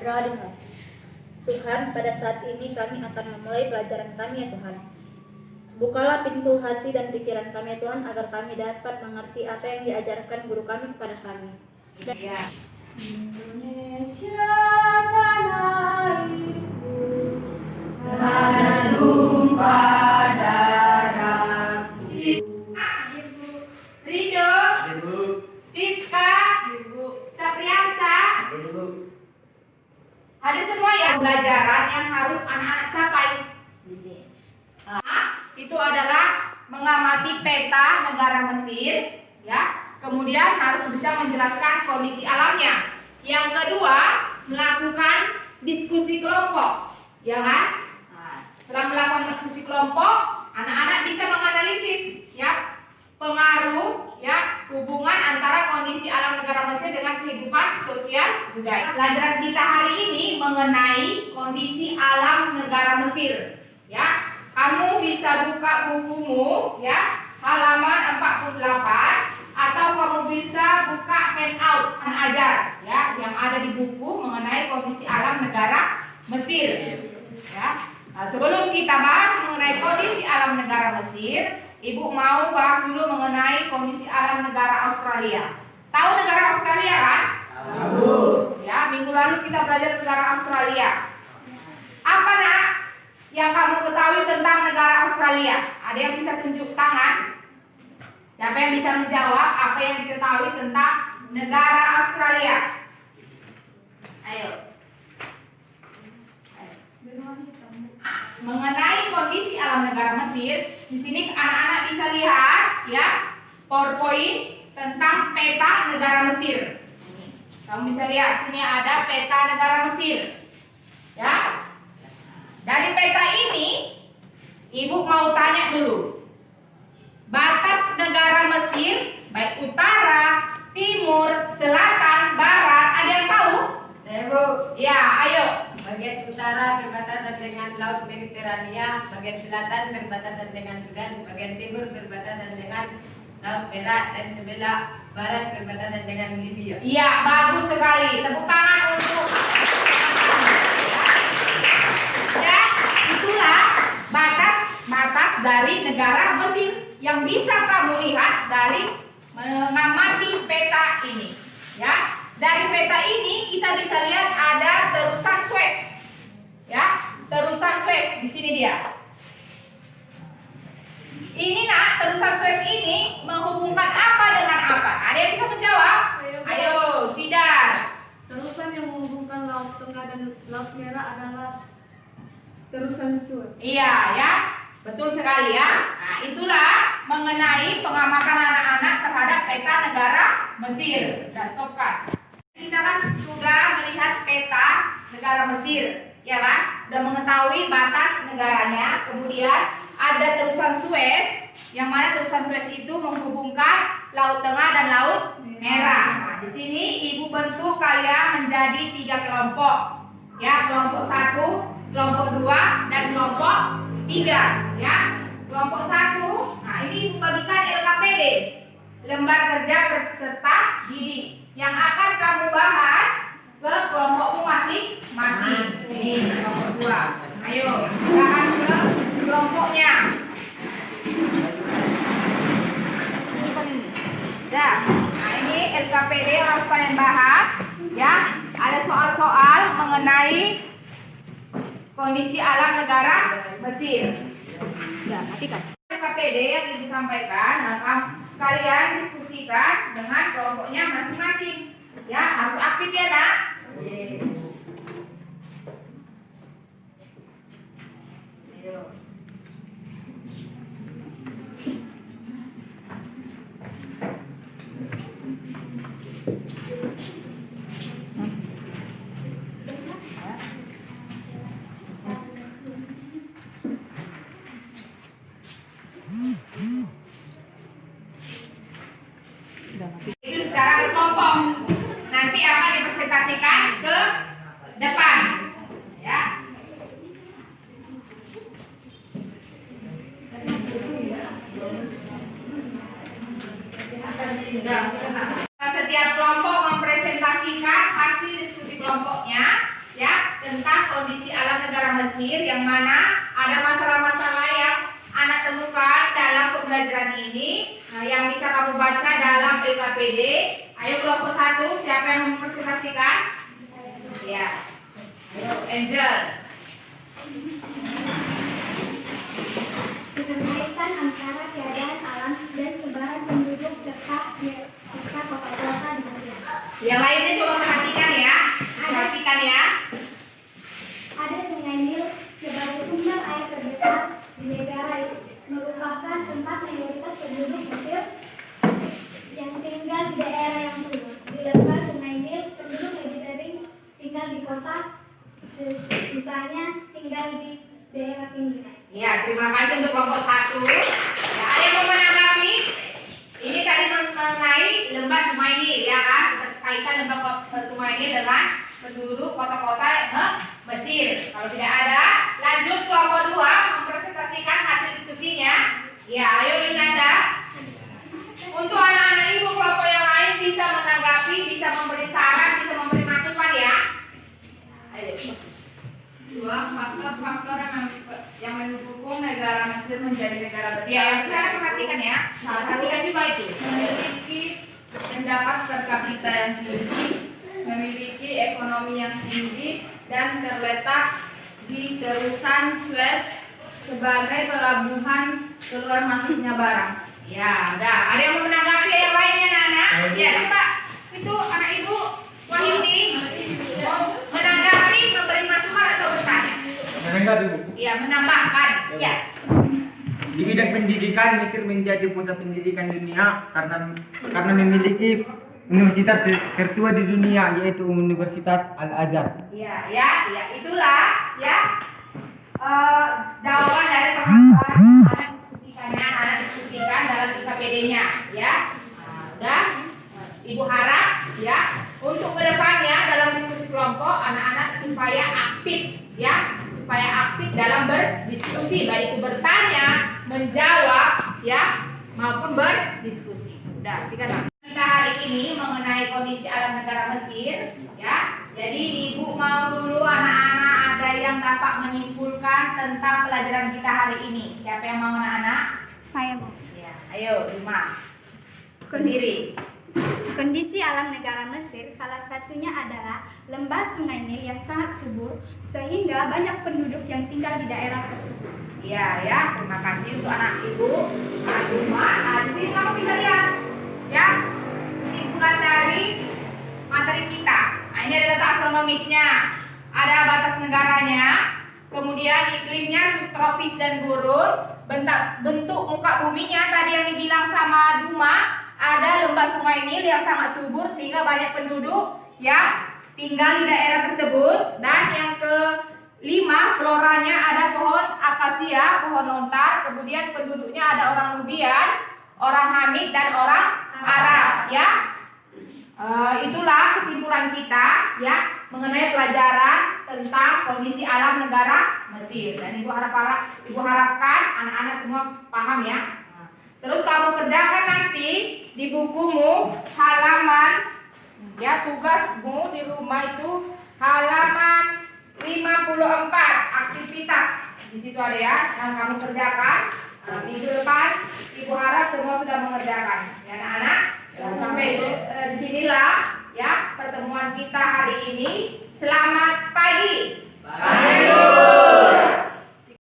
Doa dengar. Tuhan, pada saat ini kami akan memulai pelajaran kami ya Tuhan. Bukalah pintu hati dan pikiran kami ya Tuhan, agar kami dapat mengerti apa yang diajarkan guru kami kepada kami. Ya. Indonesia tanah airku, Tanah tumpah darah. Rido, Siska, Sapriansa, hadir semua ya. Pelajaran yang harus anak-anak capai di sini. Itu adalah mengamati peta negara Mesir, ya. Kemudian harus bisa menjelaskan kondisi alamnya. Yang kedua, melakukan diskusi kelompok, ya kan? Setelah melakukan diskusi kelompok, anak-anak bisa menganalisis, ya, pengaruh, ya, hubungan antara kondisi alam negara Mesir dengan kehidupan sosial budaya. Pelajaran kita hari ini mengenai kondisi alam negara Mesir, ya. Kamu bisa buka bukumu, ya, halaman 48, atau kamu bisa buka handout ajar, ya, yang ada di buku mengenai kondisi alam negara Mesir, ya. Nah, sebelum kita bahas mengenai kondisi alam negara Mesir, Ibu mau bahas dulu mengenai kondisi alam negara Australia. Tahu negara Australia kan? Tahu. Ya, minggu lalu kita belajar negara Australia. Apa nak yang kamu ketahui tentang negara Australia? Ada yang bisa tunjuk tangan? Siapa yang bisa menjawab apa yang diketahui tentang negara Australia? Ayo. Mengenai kondisi alam negara Mesir, di sini anak-anak bisa lihat, ya, PowerPoint tentang peta negara Mesir. Kamu bisa lihat sini ada peta negara Mesir, ya. Dari peta ini, Ibu mau tanya dulu. Batas negara Mesir, baik utara, timur, selatan, barat, ada yang tahu? Saya Bu. Ya, ayo. Bagian utara berbatasan dengan Laut Mediterania, bagian selatan berbatasan dengan Sudan, bagian timur berbatasan dengan Laut Merah, dan sebelah barat berbatasan dengan Libya. Iya, bagus sekali. Tepuk tangan untuk. Ya, itulah batas dari negara Mesir yang bisa kamu lihat dari mengamati peta ini. Ya, dari peta ini kita bisa lihat ada terusan Suez. Ya, terusan Suez di sini dia. Ini nak, terusan Suez ini menghubungkan apa dengan apa? Ada yang bisa menjawab? Ayo, Sidar. Terusan yang menghubungkan Laut Tengah dan Laut Merah adalah terusan Suez. Iya, ya. Betul sekali ya. Nah, itulah mengenai pengamatan anak-anak terhadap peta negara Mesir. Sudah stopkan. Kita kan sudah melihat peta negara Mesir, ya kan? Sudah mengetahui batas negaranya. Kemudian ada terusan Suez, yang mana terusan Suez itu menghubungkan Laut Tengah dan Laut Merah. Nah, di sini Ibu bentuk kalian menjadi 3 kelompok. Ya, kelompok 1, kelompok 2, dan kelompok 3. Ya, kelompok 1. Nah, ini Ibu bagikan LKPD, lembar kerja peserta didik, yang akan kamu bahas ke kelompokmu masing-masing. Ini kelompok 2. Ayo, silakan ke kelompoknya. Dah. Nah, ini LKPD yang harus kalian bahas, ya. Ada soal-soal mengenai kondisi alam negara Mesir. Ya, matikan. LKPD yang Ibu sampaikan, nah, kalian diskusikan dengan kelompoknya masing-masing. Ya, harus aktif ya, Nak. Ayo. Itu secara kelompok. Nanti akan dipresentasikan ke tentang kondisi alam negara Mesir, yang mana ada masalah-masalah yang anak temukan dalam pembelajaran ini. Nah, yang bisa kamu baca dalam LKPD. Ayo kelompok 1, siapa yang mempresentasikan? Ya, ayo Angel. Keterkaitan antara keadaan alam dan sebaran penduduk serta kota-kota di Mesir. Yang lainnya coba perhatikan ya. Perhatikan ya. Ada Sungai Nil sebagai sumber air terbesar di negara itu, merupakan tempat mayoritas penduduk Mesir yang tinggal di daerah yang subur. Di lepas Sungai Nil, penduduk lebih sering tinggal di kota, sisanya tinggal di daerah pinggiran. Ya, terima kasih untuk kelompok 1. Ya, ada yang mau menanggapi? Ini tadi mengenai lembah Sungai Nil, ya kan? Kaitkan lembah Sungai Nil dengan penduduk kota-kota Mesir. Kalau tidak ada, lanjut kelompok 2 mempresentasikan hasil diskusinya. Ya, ayo Linanda. Untuk anak-anak ibu kelompok yang lain bisa menanggapi, bisa memberi saran, bisa memberi masukan ya. Ayo. 2 faktor-faktor yang mendukung negara Mesir menjadi negara besar. Ya, kita perhatikan ya. Perhatikan juga itu. Memiliki pendapat per kapita yang tinggi, memiliki ekonomi yang tinggi, dan terletak di terusan Suez sebagai pelabuhan keluar masuknya barang. Ya, udah. Ada yang mau menanggapi yang lainnya, Nana? Ya, coba. Itu anak ibu Wahyudi mau menanggapi, memberi masukan atau bertanya? Menanggapi, Bu. Ya, menambahkan. Ya. Di bidang pendidikan, Mesir menjadi pusat pendidikan dunia karena memiliki universitas tertua di dunia, yaitu Universitas Al-Azhar. Ya, itulah ya jawaban dari permasalahan anak diskusikan dalam IKPD-nya, ya. Nah, udah. Ibu harap ya untuk kedepannya dalam diskusi kelompok anak-anak supaya aktif, ya, supaya aktif dalam berdiskusi, baik itu bertanya, menjawab, ya, maupun berdiskusi. Udah, kita hari ini mengenai kondisi alam negara Mesir, ya. Jadi ibu mau dulu anak-anak ada yang dapat menyimpulkan tentang pelajaran kita hari ini. Siapa yang mau anak-anak? Saya mau. Ya, ayo Rima. Berdiri. Kondisi alam negara Mesir salah satunya adalah lembah Sungai Nil yang sangat subur sehingga banyak penduduk yang tinggal di daerah tersebut. Iya ya, terima kasih untuk anak ibu, anak rumah. Nah, di sini kamu bisa lihat, ya, kesimpulan dari materi kita. Nah, ini ada letak astronomisnya, ada batas negaranya, kemudian iklimnya subtropis dan gurun, bentuk muka buminya tadi yang dibilang sama Duma, ada lembah Sungai Nil yang sangat subur sehingga banyak penduduk yang tinggal di daerah tersebut, dan yang kelima floranya ada pohon akasia, pohon lontar, kemudian penduduknya ada orang Nubian, orang Hamid dan orang Arab, ya. Itulah kesimpulan kita ya mengenai pelajaran tentang kondisi alam negara Mesir, dan ibu harapkan anak-anak semua paham ya. Terus kamu kerjakan nanti di bukumu halaman, ya, tugasmu di rumah itu halaman 54 aktivitas. Di situ ada ya yang kamu kerjakan. Minggu depan ibu harap semua sudah mengerjakan. Ya anak-anak, sampai disinilah ya pertemuan kita hari ini. Selamat pagi. Pagi.